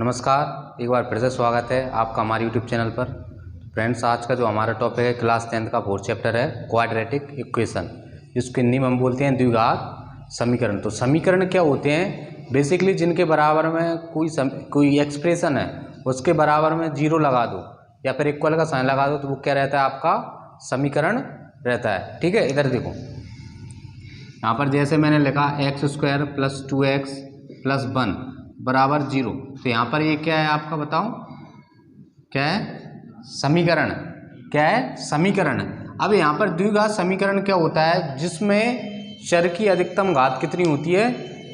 नमस्कार, एक बार फिर से स्वागत है आपका हमारे यूट्यूब चैनल पर। फ्रेंड्स, आज का जो हमारा टॉपिक है क्लास 10th का 4th चैप्टर है क्वाड्रेटिक इक्वेशन, जिसके नियम हम बोलते हैं द्विघात समीकरण। तो समीकरण क्या होते हैं? बेसिकली जिनके बराबर में कोई एक्सप्रेशन है उसके बराबर में जीरो लगा दो या फिर इक्वल का साइन लगा दो तो वो क्या रहता है? आपका समीकरण रहता है। ठीक है, इधर देखो, यहाँ पर जैसे मैंने लिखा x² + 2x + 1 बराबर 0, तो यहाँ पर ये क्या है आपका? बताओ क्या है? समीकरण। क्या है? समीकरण। अब यहाँ पर द्विघात समीकरण क्या होता है? जिसमें चर की अधिकतम घात कितनी होती है?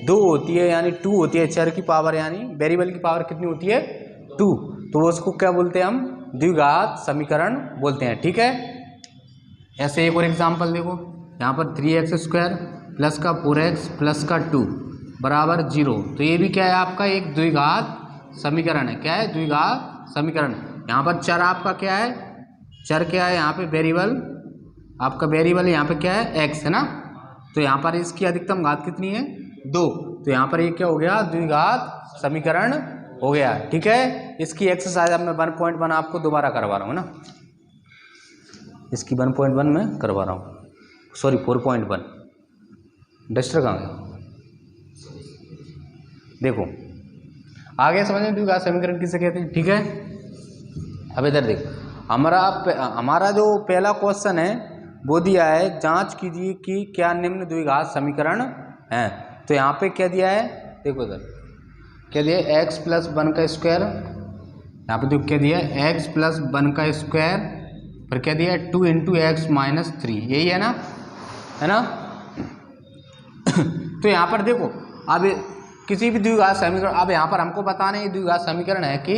2 होती है, यानी 2 होती है। चर की पावर यानी वेरिएबल की पावर कितनी होती है? 2। तो उसको क्या बोलते हैं हम? द्विघात समीकरण बोलते हैं। ठीक है, ऐसे एक और एग्जाम्पल देखो, यहाँ पर 3x² + 4x + 2 बराबर 0, तो ये भी क्या है आपका? एक द्विघात समीकरण है। क्या है? द्विघात समीकरण। यहाँ पर चर आपका क्या है? चर क्या है यहाँ पे? वेरिएबल। आपका वेरिएबल यहाँ पे क्या है? x है ना। तो यहाँ पर इसकी अधिकतम घात कितनी है? 2। तो यहाँ पर ये क्या हो गया? द्विघात समीकरण हो गया। ठीक है, इसकी एक्सरसाइज अब मैं 1.1 आपको दोबारा करवा रहा हूँ ना, इसकी 1.1 में करवा रहा हूँ, सॉरी 4.1। डस्टर कहाँ गया? देखो, आगे समझ में द्विघात समीकरण किसे कहते हैं। ठीक है, अब इधर देखो, हमारा जो पहला क्वेश्चन है वो दिया है, जांच कीजिए कि क्या निम्न द्विघात समीकरण है। तो यहाँ पे क्या दिया है? देखो इधर क्या दिया है? x + 1 का स्क्वायर। यहाँ पे देखो क्या दिया है? x + 1 का स्क्वायर, फिर क्या दिया है? 2 × x - 3। यही है ना, है ना। तो यहाँ पर देखो, अब किसी भी द्विघात समीकरण, अब यहाँ पर हमको बताना है द्विघात समीकरण है कि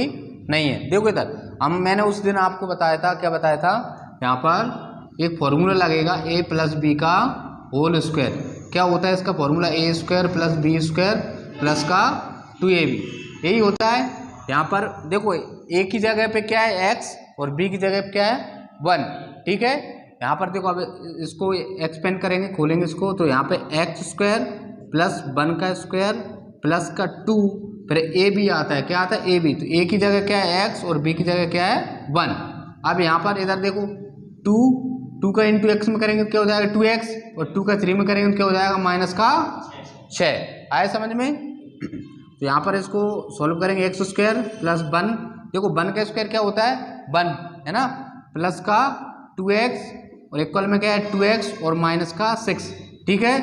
नहीं है। देखो इधर मैंने उस दिन आपको बताया था, क्या बताया था? यहाँ पर एक फॉर्मूला लगेगा a + b का होल स्क्वायर। क्या होता है इसका फॉर्मूला? a² + b² + 2ab, यही होता है। यहाँ पर देखो, a की जगह पे क्या है? x, और b की जगह पे क्या है? 1। ठीक है, यहाँ पर देखो, अब इसको एक्सपेंड करेंगे, खोलेंगे इसको, तो यहाँ पे x² + 1 का स्क्वायर + 2, फिर ए बी आता है। क्या आता है? A B. तो ए की जगह क्या है? x, और बी की जगह क्या है? 1। अब यहाँ पर इधर देखो, 2 का × x में करेंगे तो क्या हो जाएगा? 2x, और 2 का 3 में करेंगे तो क्या हो जाएगा? -6। आए समझ में? तो यहाँ पर इसको सॉल्व करेंगे, x² + 1, देखो 1 का स्क्वायर क्या होता है? 1 है ना, प्लस का 2x, और इक्वल में क्या है? 2x और -6। ठीक है,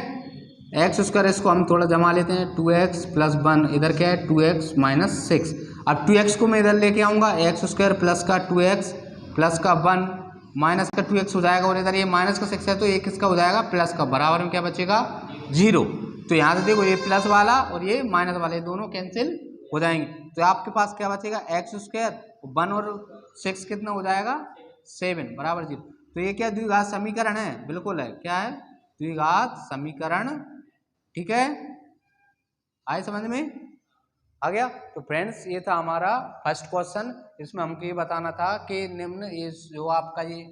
x² इसको हम थोड़ा जमा लेते हैं, 2x + 1, इधर क्या है? 2x - 6। अब 2x को मैं इधर लेके आऊँगा, x² + का 2x + का 1 माइनस का 2x हो जाएगा, और इधर ये -6 है तो ये किसका हो जाएगा? प्लस का। बराबर में क्या बचेगा? 0। तो यहाँ से देखो, ये प्लस वाला और ये माइनस वाले दोनों कैंसिल हो जाएंगे, तो आपके पास क्या बचेगा? x², 1 और 6 कितना हो जाएगा? 7 बराबर 0। तो ये क्या द्विघात समीकरण है? बिल्कुल है। क्या है? द्विघात समीकरण। ठीक है, आए समझ में? आ गया? तो फ्रेंड्स, ये था हमारा फर्स्ट क्वेश्चन। इसमें हमको ये बताना था कि निम्न, ये जो आपका ये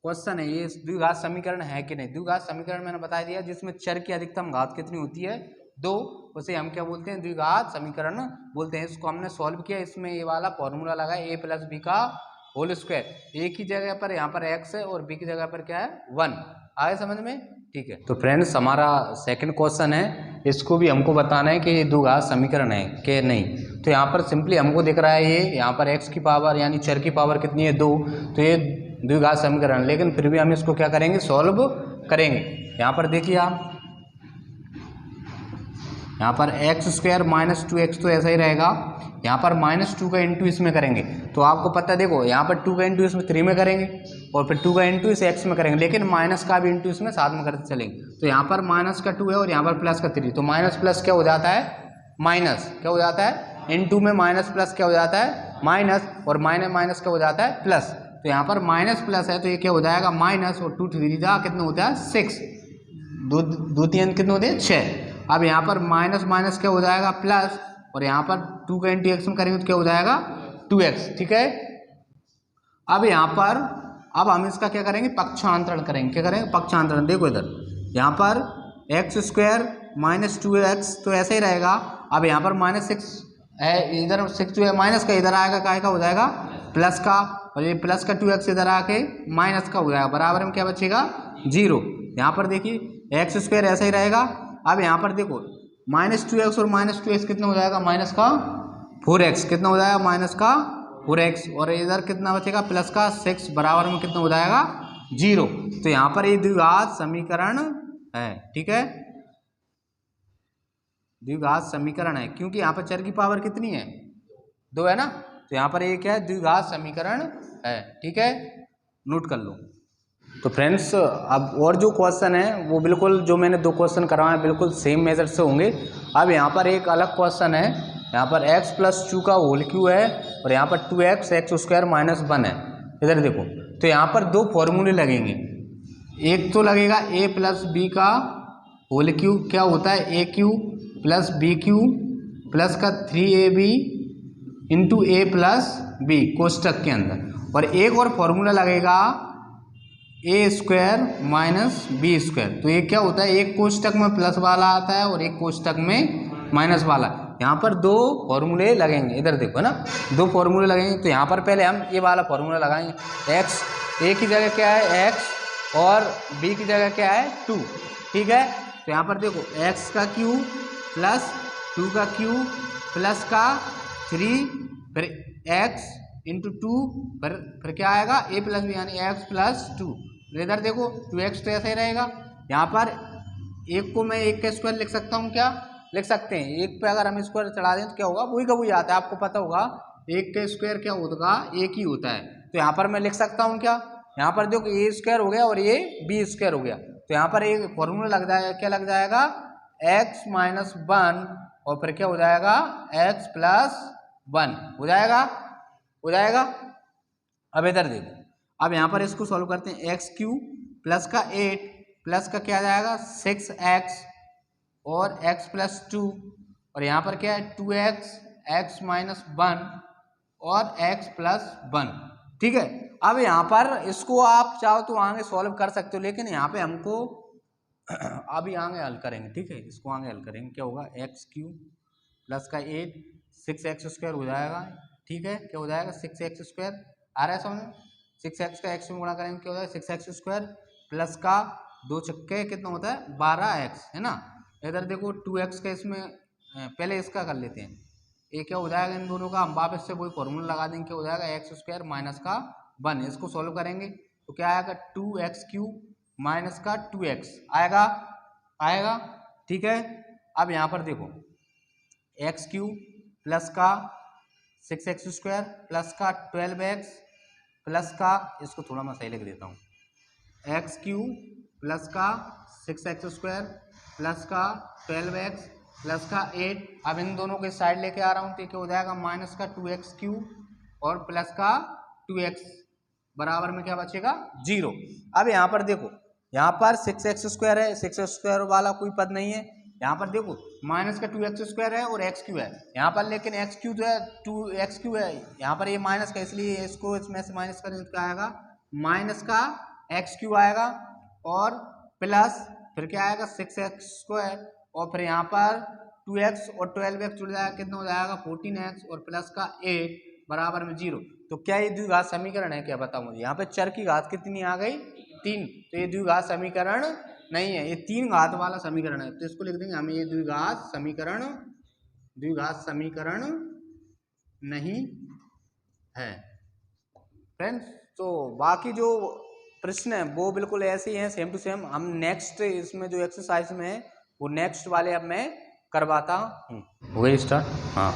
क्वेश्चन है, ये द्विघात समीकरण है कि नहीं। द्विघात समीकरण मैंने बता दिया, जिसमें चर की अधिकतम घात कितनी होती है? 2, उसे हम क्या बोलते हैं? द्विघात समीकरण बोलते हैं। इसको हमने सॉल्व किया, इसमें ये वाला फॉर्मूला लगा, a + b का होल स्क्वायर। a की जगह पर यहाँ पर x है, और b की जगह पर क्या है? 1। आगे समझ में? ठीक है, तो फ्रेंड्स, हमारा सेकंड क्वेश्चन है, इसको भी हमको बताना है कि ये द्विघात समीकरण है कि नहीं। तो यहाँ पर सिंपली हमको दिख रहा है, ये यहाँ पर x की पावर यानी चर की पावर कितनी है? 2। तो ये द्विघात समीकरण, लेकिन फिर भी हम इसको क्या करेंगे? सॉल्व करेंगे। यहाँ पर देखिए आप, यहाँ पर x² - 2x तो ऐसा ही रहेगा। यहाँ पर -2 का × इसमें करेंगे तो आपको पता है, देखो यहाँ पर 2 का × इसमें 3 में करेंगे, और फिर 2 का × इसे x में करेंगे, लेकिन माइनस का भी × इसमें साथ में करते चलेंगे। तो यहाँ पर -2 है और यहाँ पर प्लस का 3, तो माइनस प्लस क्या हो जाता है? माइनस। क्या हो जाता है? × में माइनस प्लस क्या हो जाता है? माइनस, और माइनस क्या हो जाता है? प्लस। तो यहाँ पर माइनस प्लस है तो ये क्या हो जाएगा? माइनस, और 2 3 कितना होता है? 6, 2 3 कितने होते हैं? 6। अब यहाँ पर माइनस क्या हो जाएगा? प्लस, और यहाँ पर 2 का × x में करेंगे तो क्या हो जाएगा? 2x। ठीक है, अब यहाँ पर अब हम इसका क्या करेंगे? पक्षांतरण करेंगे। क्या करेंगे? पक्षांतरण। देखो इधर, यहाँ पर x² - 2x तो ऐसे ही रहेगा। अब यहाँ पर -6 है, इधर 6 जो है माइनस का, इधर आएगा काय का हो जाएगा प्लस का, और ये प्लस का 2x इधर आके माइनस का हो जाएगा, बराबर में क्या बचेगा 0। यहाँ पर देखिए एक्स स्क्वायर ऐसा ही रहेगा। अब यहाँ पर देखो -2x और -2x कितना हो जाएगा, माइनस का 4x, कितना हो जाएगा माइनस का 4x, और इधर कितना बचेगा प्लस का 6, बराबर में कितना हो जाएगा 0। तो यहाँ पर ये द्विघात समीकरण है, ठीक है, द्विघात समीकरण है, क्योंकि यहाँ पर चर की पावर कितनी है 2 है ना, तो यहाँ पर ये क्या है द्विघात समीकरण है, ठीक है, नोट कर लो। तो फ्रेंड्स अब और जो क्वेश्चन है वो बिल्कुल जो मैंने 2 क्वेश्चन करवाए हैं बिल्कुल सेम मेथड से होंगे। अब यहाँ पर एक अलग क्वेश्चन है, यहाँ पर x + 2 का होल क्यू है और यहाँ पर 2x x² - 1 है। इधर देखो, तो यहाँ पर 2 फॉर्मूले लगेंगे, एक तो लगेगा a + b का होल क्यू, क्या होता है aq + bq प्लस का 3ab × a + b कोष्टक के अंदर, और एक और फॉर्मूला लगेगा a² - b²। तो ये क्या होता है, एक कोष्टक में प्लस वाला आता है और एक कोष्टक में माइनस वाला। यहाँ पर 2 फॉर्मूले लगेंगे, इधर देखो ना 2 फॉर्मूले लगेंगे। तो यहाँ पर पहले हम ये वाला फॉर्मूला लगाएंगे, x a की जगह क्या है x और b की जगह क्या है 2, ठीक है। तो यहाँ पर देखो x का क्यू प्लस 2 का क्यू प्लस का 3 फिर x × 2 फिर क्या आएगा a + b यानी x + 2। इधर देखो 2x तो ऐसा ही रहेगा, यहाँ पर एक को मैं 1 का स्क्वायर लिख सकता हूँ, क्या लिख सकते हैं, एक पे अगर हम स्क्वायर चढ़ा दें तो क्या होगा वही का वही आता है, आपको पता होगा 1 का स्क्वायर क्या होगा 1 ही होता है। तो यहाँ पर मैं लिख सकता हूँ क्या, यहाँ पर देखो a² हो गया और ये b² हो गया, तो यहाँ पर एक फॉर्मूला लग जाएगा, क्या लग जाएगा x - 1 और फिर क्या हो जाएगा x + 1 हो जाएगा। अब इधर देखो, अब यहाँ पर इसको सॉल्व करते हैं, x³ प्लस का 8 प्लस का क्या आ जाएगा 6x और x + 2, और यहाँ पर क्या है 2x x - 1 और x + 1, ठीक है। अब यहाँ पर इसको आप चाहो तो आगे सॉल्व कर सकते हो, लेकिन यहाँ पे हमको अभी आगे हल करेंगे, ठीक है, इसको आगे हल करेंगे। क्या होगा x³ प्लस का 8 6x² हो जाएगा, ठीक है, क्या हो जाएगा 6x² आ रहा है समझ में, 6x का x में गुणा करेंगे क्या होता है 6x² प्लस का 2 छक्के कितना होता है 12x, है ना। इधर देखो 2x का, इसमें पहले इसका कर लेते हैं, ये क्या हो जाएगा इन दोनों का, हम वापस से वही फॉर्मूला लगा देंगे, क्या हो जाएगा x² - का 1। इसको सॉल्व करेंगे तो क्या आएगा 2x³ - का 2x आएगा, ठीक है। अब यहाँ पर देखो x³ प्लस का 6x² प्लस का 12x प्लस का, इसको थोड़ा मैं सही लिख देता हूँ, x³ प्लस का 6x² प्लस का 12x प्लस का 8। अब इन दोनों के साइड लेके आ रहा हूँ तो क्या हो जाएगा माइनस का 2x³ और प्लस का 2x, बराबर में क्या बचेगा 0। अब यहाँ पर देखो, यहाँ पर 6x² है, 6x² वाला कोई पद नहीं है, यहाँ पर देखो माइनस का 2x² है और x³ है, यहाँ पर लेकिन x³ जो है 2x³ है, यहाँ पर ये माइनस का, इसलिए इसको इसमें से माइनस करें तो क्या आएगा माइनस का x³ आएगा और प्लस फिर क्या आएगा 6x² और फिर यहाँ पर 2x और 12x जुड़ जाएगा, कितना हो जाएगा 14x और प्लस का 8 बराबर में 0। तो क्या ये द्विघात समीकरण है, क्या बताओ मुझे, यहाँ पे चर की घात कितनी आ गई 3, तो ये द्विघात समीकरण नहीं है, ये 3 घात वाला समीकरण है। तो इसको लिख देंगे हमें, ये द्विघात समीकरण नहीं है फ्रेंड्स। तो बाकी जो प्रश्न है वो बिल्कुल ऐसे ही हैं, सेम टू सेम। हम नेक्स्ट इसमें जो एक्सरसाइज में है वो नेक्स्ट वाले अब मैं करवाता हूँ। हो गई स्टार्ट, हाँ।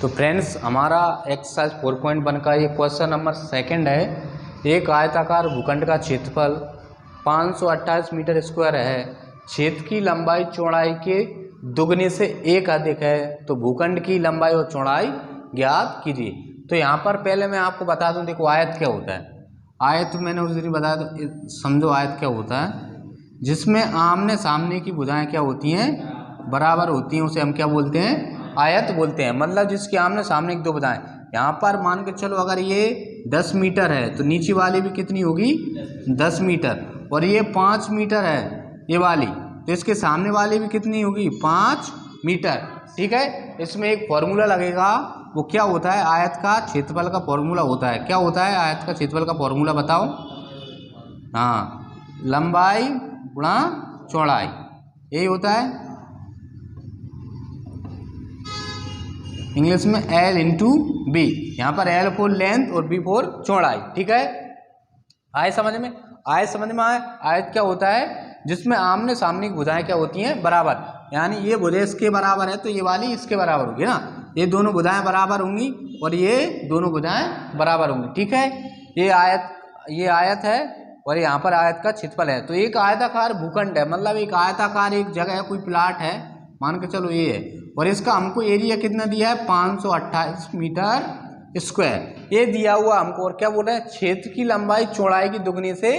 तो फ्रेंड्स हमारा एक्सरसाइज 4.1 का ये क्वेश्चन नंबर 2 है। एक आयताकार भूखंड का क्षेत्रफल 528 मीटर स्क्वायर है, क्षेत्र की लंबाई चौड़ाई के दुगने से 1 अधिक है, तो भूखंड की लंबाई और चौड़ाई ज्ञात कीजिए। तो यहाँ पर पहले मैं आपको बता दूं, देखो आयत क्या होता है। आयत मैंने उस दिन बताया, तो समझो आयत क्या होता है, जिसमें आमने सामने की भुजाएं क्या होती हैं बराबर होती हैं, उसे हम क्या बोलते हैं आयत बोलते हैं। मतलब जिसके आमने सामने की 2 भुजाएं, यहाँ पर मान के चलो अगर ये 10 मीटर है तो नीचे वाली भी कितनी होगी 10 मीटर, और ये 5 मीटर है ये वाली, तो इसके सामने वाली भी कितनी होगी 5 मीटर, ठीक है। इसमें एक फॉर्मूला लगेगा, वो क्या होता है, आयत का क्षेत्रफल का फॉर्मूला होता है। क्या होता है आयत का क्षेत्रफल का फॉर्मूला, बताओ। हाँ, लंबाई गुणा चौड़ाई, यही होता है इंग्लिश में L इंटू बी। यहाँ पर L फॉर लेंथ और B फॉर चौड़ाई। ठीक है, आए समझ में, आए समझ में आए। आयत क्या होता है, जिसमें आमने सामने की भुजाएं क्या होती हैं, बराबर, यानी ये भुजा इसके बराबर है तो ये वाली इसके बराबर होगी ना, ये दोनों भुजाएं बराबर होंगी और ये दोनों भुजाएं बराबर होंगी। ठीक है, ये आयत है और यहाँ पर आयत का क्षेत्रफल है। तो एक आयताकार भूखंड है, मतलब एक आयताकार एक जगह है, कोई प्लाट है, मान के चलो ये है, और इसका हमको एरिया कितना दिया है, 528 मीटर स्क्वायर, ये दिया हुआ हमको। और क्या बोल रहे हैं, क्षेत्र की लंबाई चौड़ाई की दुगनी से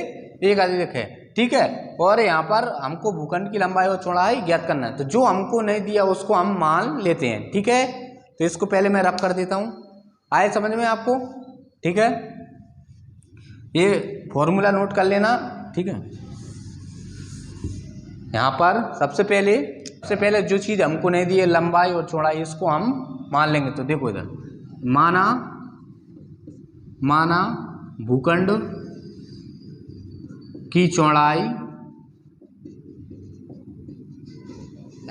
एक अधिक है। ठीक है, और यहाँ पर हमको भूखंड की लंबाई और चौड़ाई ज्ञात करना है, तो जो हमको नहीं दिया उसको हम मान लेते हैं। ठीक है, तो इसको पहले मैं रब कर देता हूँ, आए समझ में आपको। ठीक है, ये फॉर्मूला नोट कर लेना। ठीक है, यहाँ पर सबसे पहले जो चीज़ हमको नहीं दी है लंबाई और चौड़ाई, इसको हम मान लेंगे। तो देखो इधर, माना भूखंड की चौड़ाई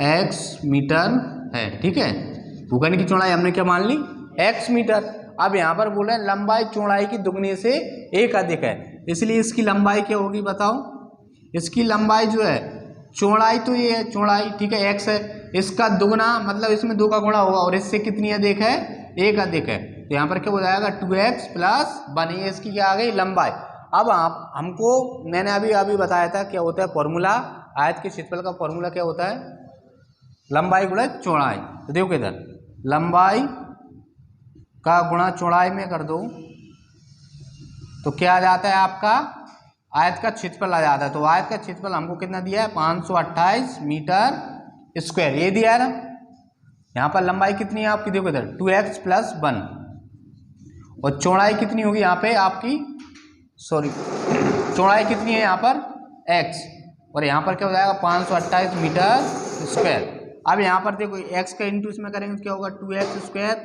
x मीटर है। ठीक है, भूखंड की चौड़ाई हमने क्या मान ली, x मीटर। अब यहाँ पर बोल रहे हैं लंबाई चौड़ाई की दुगनी से एक अधिक है, इसलिए इसकी लंबाई क्या होगी, बताओ। इसकी लंबाई जो है, चौड़ाई तो ये है चौड़ाई, ठीक है, x है, इसका दुगना मतलब इसमें 2 का गुणा होगा, और इससे कितनी अधिक है, 1 अधिक है। तो यहाँ पर क्या हो जाएगा, 2x + 1, ये इसकी क्या आ गई, लंबाई। अब हमको मैंने अभी बताया था क्या होता है फॉर्मूला, आयत के क्षेत्रफल का फॉर्मूला क्या होता है, लंबाई गुणा चौड़ाई। तो देखो इधर, लंबाई का गुणा चौड़ाई में कर दो तो क्या आ जाता है आपका, आयत का क्षेत्रफल आ जाता है। तो आयत का क्षेत्रफल हमको कितना दिया है, 528 मीटर स्क्वायर, ये दिया है ना। यहाँ पर लंबाई कितनी है आपकी, देखो इधर 2x + 1, और चौड़ाई कितनी होगी यहाँ पे आपकी, चौड़ाई कितनी है यहाँ पर x, और यहाँ पर क्या हो जाएगा 528 मीटर स्क्वायर। अब यहाँ पर देखो x का इंटू इसमें करेंगे तो क्या होगा, 2x²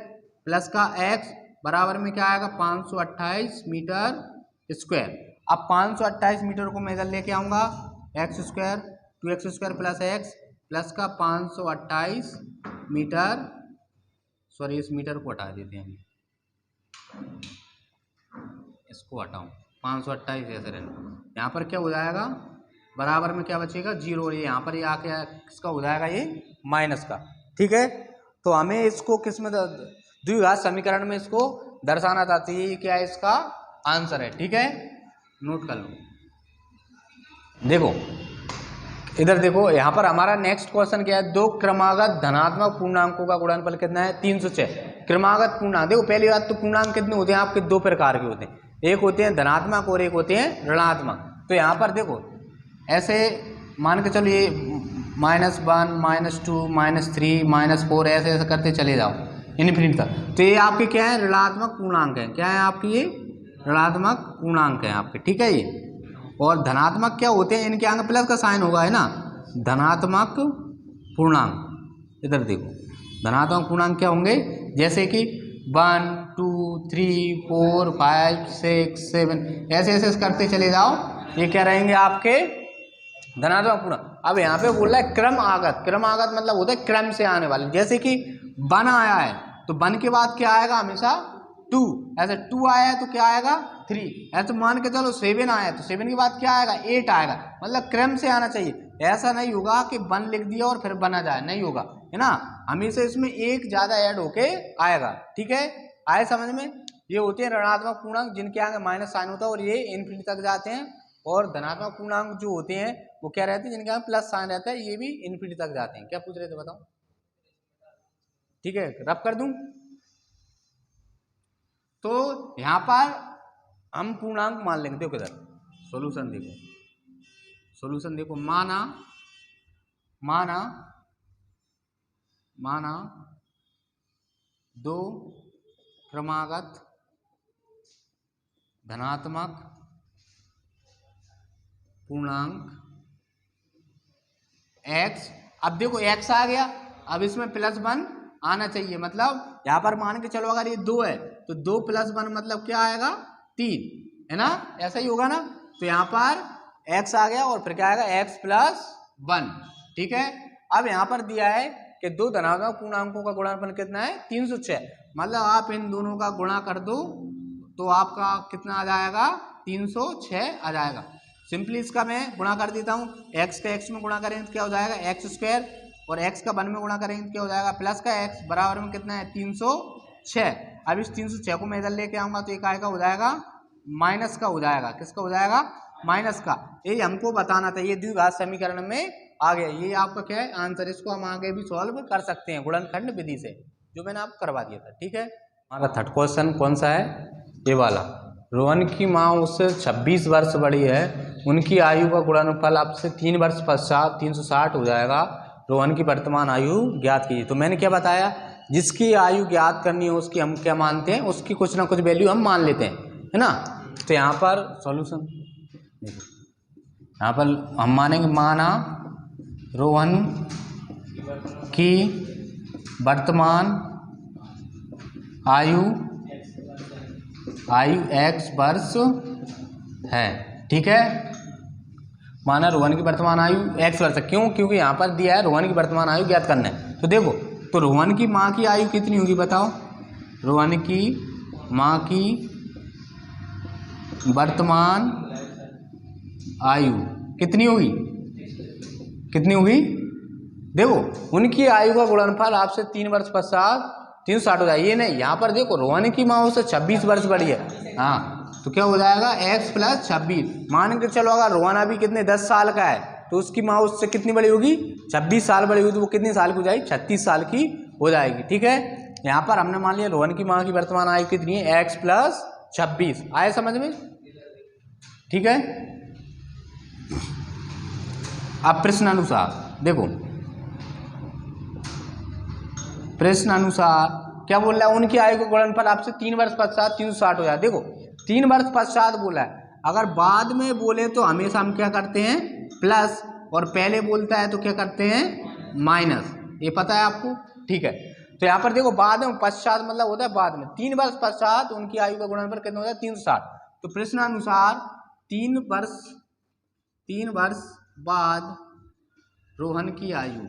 प्लस का x बराबर में क्या आएगा, 528 मीटर स्क्वायर। अब 528 मीटर को मैं इधर लेके आऊँगा, x² 2x² plus x plus का 528 मीटर, सॉरी इस मीटर को हटा देते हैं, इसको हटाऊँ, 528 ऐसे रहना। यहाँ पर क्या हो जाएगा, बराबर में क्या बचेगा, 0, और ये यहाँ पर ये आके किसका हो जाएगा, ये माइनस का। ठीक है, तो हमें इसको किस में, द्विघात समीकरण में इसको दर्शाना चाहते हैं, ये क्या है इसका आंसर है। ठीक है, नोट कर लो। देखो इधर देखो, यहाँ पर हमारा नेक्स्ट क्वेश्चन क्या है, 2 क्रमागत धनात्मक पूर्णांकों का गुणनफल कितना है, 306। क्रमागत पूर्णांक, देखो पहली बात तो पूर्णांक कितने होते हैं आपके, 2 प्रकार के होते हैं, एक होते हैं धनात्मक और एक होते हैं ऋणात्मक। तो यहाँ पर देखो ऐसे मान के चलो, ये -1 -2 -3 -4 ऐसे ऐसे करते चले जाओ इन्फिनिटी तक। तो ये आपके क्या है, ऋणात्मक पूर्णांक है। क्या है आपकी, ये ऋणात्मक पूर्णांक है आपके। ठीक है, ये और धनात्मक क्या होते हैं, इनके आगे प्लस का साइन होगा, है ना, धनात्मक पूर्णांक। इधर देखो धनात्मक पूर्णांक क्या होंगे, जैसे कि 1 2 3 4 5 6 7 ऐसे ऐसे करते चले जाओ, ये क्या रहेंगे आपके धनात्मक पूर्णांक। अब यहाँ पे बोल रहा है क्रम आगत, क्रम आगत मतलब होता है क्रम से आने वाले, जैसे कि 1 आया है तो 1 के बाद क्या आएगा, हमेशा 2, ऐसे 2 आया है तो क्या आएगा 3, ऐसे मान के चलो 7 आया है तो 7 के बाद क्या आएगा 8 आएगा, मतलब क्रम से आना चाहिए। ऐसा नहीं होगा कि 1 लिख दिया और फिर 1 आ जाए, नहीं होगा, है ना, हमेशा इसमें एक ज्यादा ऐड होके आएगा। ठीक है, आए समझ में। ये होते हैं ऋणात्मक पूर्णांक जिनके आगे माइनस साइन होता है और ये इनफिनिटी तक जाते हैं, और धनात्मक पूर्णांक जो होते हैं वो क्या रहते हैं, जिनके आगे प्लस साइन रहता है, ये भी इनफिनिटी तक जाते हैं। क्या पूछ रहे थे बताओ। ठीक है, रब कर दूं तो यहाँ पर हम पूर्णांक मान लेंगे। देखो इधर सॉल्यूशन देखो, सॉल्यूशन देखो, माना 2 क्रमागत धनात्मक पूर्णांक x, अब देखो x आ गया, अब इसमें +1 आना चाहिए। मतलब यहाँ पर मान के चलो अगर ये 2 है तो 2 + 1 मतलब क्या आएगा 3, है ना, ऐसा ही होगा ना। तो यहाँ पर x आ गया और फिर क्या आएगा x + 1, ठीक है। अब यहाँ पर दिया है कि दो धनात्मक पूर्णांकों का गुणनफल कितना है 306, मतलब आप इन दोनों का गुणा कर दो तो आपका कितना आ जाएगा 306 आ जाएगा। सिंपली इसका मैं गुणा कर देता हूँ, x का x में गुणा करेंगे तो क्या हो जाएगा x² और x का 1 में गुणा करेंगे तो क्या हो जाएगा प्लस का x बराबर में कितना है 306। अब इस 306 को मैं इधर लेके आऊंगा तो एक आएगा हो जाएगा माइनस का हो जाएगा, किसका हो जाएगा माइनस का। ये हमको बताना था, ये द्विघात समीकरण में आ गया, ये आपका क्या है आंसर। इसको हम आगे भी सॉल्व कर सकते हैं गुणनखंड विधि से, जो मैंने आपको करवा दिया था, ठीक है। हमारा थर्ड क्वेश्चन कौन सा है, ये वाला। रोहन की माँ उससे 26 वर्ष बड़ी है, उनकी आयु का गुणनफल आपसे 3 वर्ष पश्चात 360 हो जाएगा। रोहन की वर्तमान आयु ज्ञात कीजिए। तो मैंने क्या बताया, जिसकी आयु ज्ञात करनी है उसकी हम क्या मानते हैं, उसकी कुछ ना कुछ वैल्यू हम मान लेते हैं, है ना। तो यहाँ पर सॉल्यूशन यहाँ पर हम मानेंगे, माना रोहन की वर्तमान आयु x वर्ष है, ठीक है। माना रोहन की वर्तमान आयु x वर्ष है, क्यों, क्योंकि यहाँ पर दिया है रोहन की वर्तमान आयु ज्ञात करना है। तो देखो, तो रोहन की माँ की आयु कितनी होगी बताओ, रोहन की माँ की वर्तमान आयु कितनी होगी, कितनी होगी, देखो उनकी आयु का गुणनफल आपसे 3 वर्ष पश्चात 360 हो जाएगा। ये नहीं, यहाँ पर देखो रोहन की माँ उससे 26 वर्ष बड़ी है, हाँ, तो क्या हो जाएगा x + 26। मान के चलो अगर रोहन अभी कितने 10 साल का है तो उसकी माँ उससे कितनी बड़ी होगी 26 साल बड़ी होगी, तो वो कितनी साल की हो जाएगी 36 साल की हो जाएगी, ठीक है। यहाँ पर हमने मान लिया रोहन की माँ की वर्तमान आयु कितनी है x + 26, आए समझ में, ठीक है। अब प्रश्न अनुसार देखो, प्रश्न अनुसार क्या बोल रहा है, उनकी आयु का गुणनफल आपसे 3 वर्ष पश्चात 360 हो जाए। देखो 3 वर्ष पश्चात बोला है, अगर बाद में बोले तो हमेशा हम क्या करते हैं प्लस, और पहले बोलता है तो क्या करते हैं माइनस, ये पता है आपको, ठीक है। तो यहाँ पर देखो बाद में, पश्चात मतलब होता है बाद में, 3 वर्ष पश्चात उनकी आयु का गुणनफल कितना होता है 360। तो प्रश्नानुसार 3 वर्ष बाद रोहन की आयु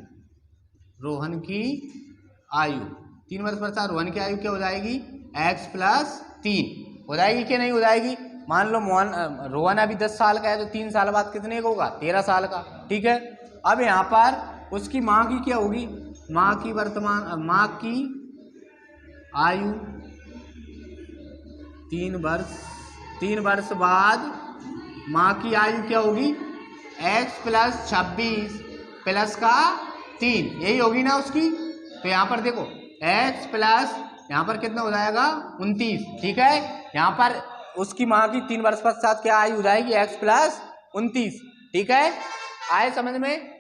3 वर्ष पश्चात रोहन की आयु क्या हो जाएगी x + 3 हो जाएगी कि नहीं हो जाएगी। मान लो रोहन अभी 10 साल का है तो 3 साल बाद कितने का होगा 13 साल का, ठीक है। अब यहाँ पर उसकी माँ की क्या होगी, माँ की आयु 3 वर्ष बाद माँ की आयु क्या होगी x + 26 प्लस का 3, यही होगी ना उसकी। तो यहाँ पर देखो x प्लस यहाँ पर कितना हो जाएगा 29, ठीक है। यहाँ पर उसकी माँ की 3 वर्ष पश्चात क्या आयु हो जाएगी x + 29, ठीक है, आए समझ में।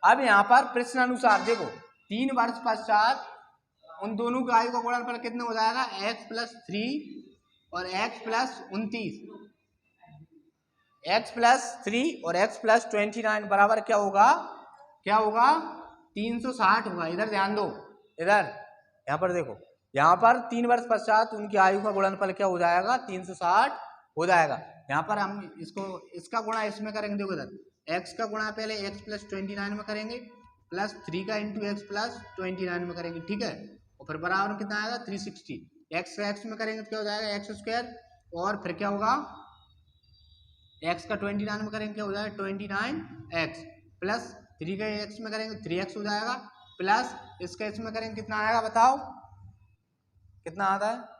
अब यहाँ पर प्रश्न अनुसार देखो 3 वर्ष पश्चात उन दोनों की आयु का गुणनफल कितना हो जाएगा x + 3 और x + 29, x + 3 और x + 29 बराबर क्या होगा 360 होगा। इधर ध्यान दो, इधर यहाँ पर देखो, यहाँ पर 3 वर्ष पश्चात उनकी आयु का गुणनफल क्या हो जाएगा 360 हो जाएगा। यहाँ पर हम इसका गुणा इसमें करेंगे, देखो इधर x का गुणा पहले x + 29 में करेंगे, प्लस 3 का इंटू x + 29 में करेंगे, ठीक है, और फिर बराबर में कितना आएगा 360। x का x में करेंगे तो क्या हो जाएगा x², और फिर क्या होगा x का 29 में करेंगे क्या हो जाएगा 29x, प्लस 3 का x में करेंगे 3x हो जाएगा, प्लस इसका x में करेंगे कितना आएगा बताओ, कितना आता है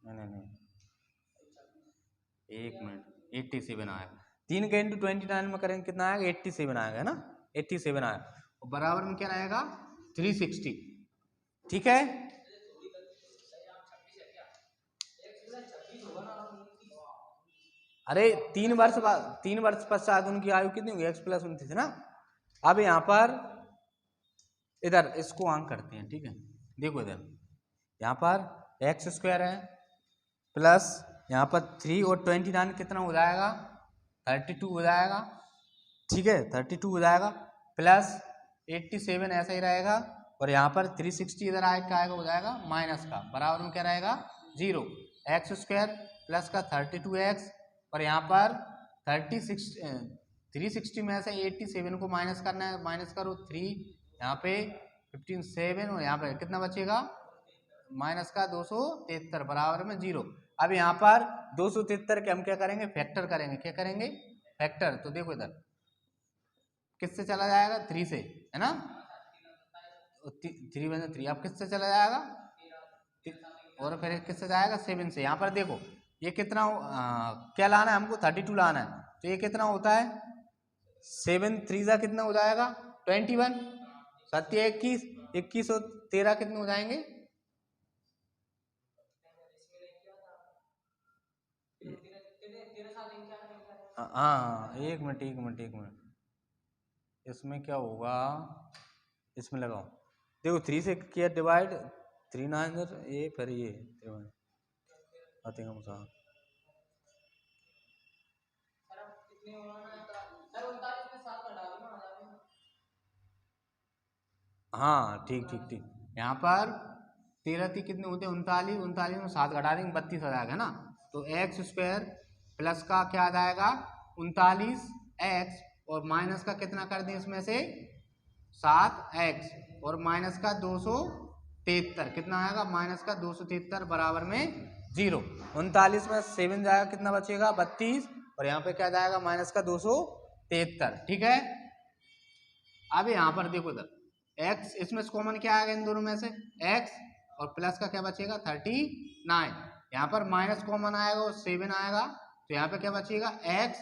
नहीं 1 मिनट 87 आएगा। 3 का इंटू 29 में करेंगे कितना आएगा 87 आएगा, है ना, 87 आएगा, और बराबर में क्या रहेगा 360, ठीक है। अरे 3 वर्ष पश्चात उनकी आयु कितनी होगी x + 29 है ना। अब यहाँ पर इधर इसको आंक करते हैं, ठीक है, देखो इधर यहाँ पर एक्स स्क्वायर है प्लस यहाँ पर 3 और 29 कितना हो जाएगा 32 हो जाएगा, ठीक है 32 हो जाएगा, प्लस 87 ऐसा ही रहेगा, और यहाँ पर 360 इधर आएगा हो जाएगा माइनस का, बराबर में क्या रहेगा 0। एक्स स्क्वायर प्लस का 32x, और यहाँ पर 360 में से 87 को माइनस करना है, माइनस करो 3, यहाँ पे 15 7, और यहाँ पे कितना बचेगा माइनस का 273 बराबर में 0। अब यहाँ पर 273 के हम क्या करेंगे फैक्टर करेंगे, क्या करेंगे फैक्टर। तो देखो इधर किससे चला जाएगा 3 से, है ना, 3 × 3 अब किससे चला जाएगा, और फिर किससे जाएगा 7 से। यहाँ पर देखो ये कितना क्या लाना है हमको 32 लाना है, तो ये कितना होता है 7 3 कितना हो जाएगा 21, 7 21, 21 और 13 कितने हो जाएंगे, हाँ एक मिनट इसमें क्या होगा, इसमें लगाओ देखो 3 से किया डिवाइड 3 9 ये फिर ये आते हैं मुझे, हाँ ठीक यहाँ पर 13 3 कितने होते हैं 39, 39 में 7 घटा देंगे 32 आ जाएगा ना। तो एक्स स्क्वायर प्लस का क्या आ जाएगा 39x, और माइनस का कितना कर दें इसमें से 7x, और माइनस का 273 कितना आएगा माइनस का 273 बराबर में 0। 39 में 7 जाएगा कितना बचेगा 32, और यहाँ पे क्या जाएगा माइनस का 273, ठीक है। अब यहाँ पर देखो इधर x इसमें कॉमन क्या आएगा इन दोनों में से x, और प्लस का क्या बचेगा 39, यहाँ पर माइनस कॉमन आएगा और 7 आएगा, तो यहाँ पे क्या बचेगा x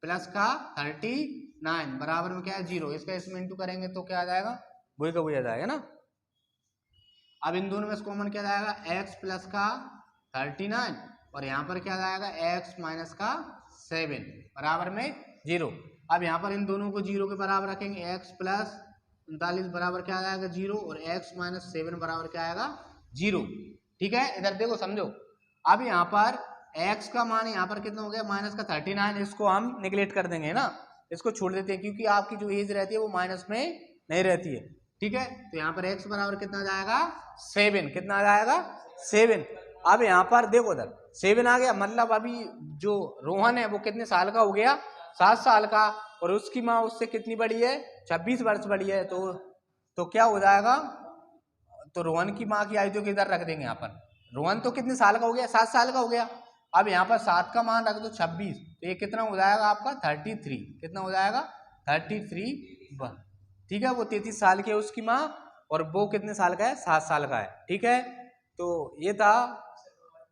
प्लस का 39 बराबर में क्या है 0। इसका इसमें इंटू करेंगे तो क्या आ जाएगा वही का वही आ जाएगा ना। अब इन दोनों में से कॉमन क्या जाएगा x प्लस का 39, और यहाँ पर क्या जाएगा x माइनस का 7 बराबर में 0। अब यहाँ पर इन दोनों को 0 के बराबर रखेंगे, x प्लस 39 बराबर क्या आ जाएगा 0, और x माइनस 7 बराबर क्या आएगा 0, ठीक है। इधर देखो समझो, अब यहाँ पर x का मान यहाँ पर कितना हो गया माइनस का 39, इसको हम निगलेक्ट कर देंगे ना, इसको छोड़ देते हैं, क्योंकि आपकी जो एज रहती है वो माइनस में नहीं रहती है, ठीक है। तो यहाँ पर x बराबर कितना आ जाएगा 7, कितना आ जाएगा 7। अब यहाँ पर देखो उधर 7 आ गया, मतलब अभी जो रोहन है वो कितने साल का हो गया 7 साल का, और उसकी माँ उससे कितनी बड़ी है 26 वर्ष बड़ी है, तो क्या हो जाएगा, तो रोहन की माँ की आयु तो किधर रख देंगे यहाँ पर, रोहन तो कितने साल का हो गया 7 साल का हो गया। अब यहाँ पर 7 का मान रख दो 26, तो ये कितना हो जाएगा आपका 33, कितना हो जाएगा 33, ठीक है। वो 33 साल की है उसकी माँ, और वो कितने साल का है 7 साल का है, ठीक है। तो ये था